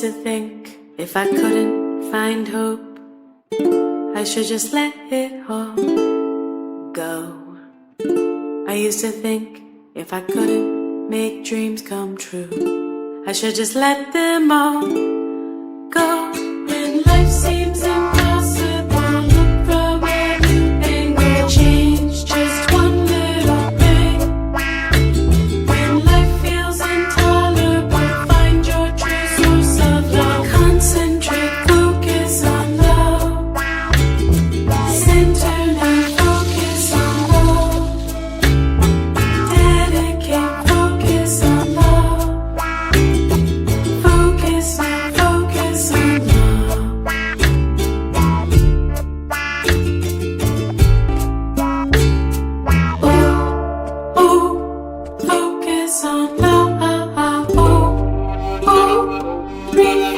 used to think if I couldn't find hope, I should just let it all go. I used to think if I couldn't make dreams come true, I should just let them all go. When life seems impossible, look from every angle, change just one little thing. When life feels intolerable, find your true source of love. Concentrate, focus on love. Center now, focus on love. Dedicate, focus on love. Focus now, focus on love. Ooh, ooh, focus on love. Ooh, ooh, breathe.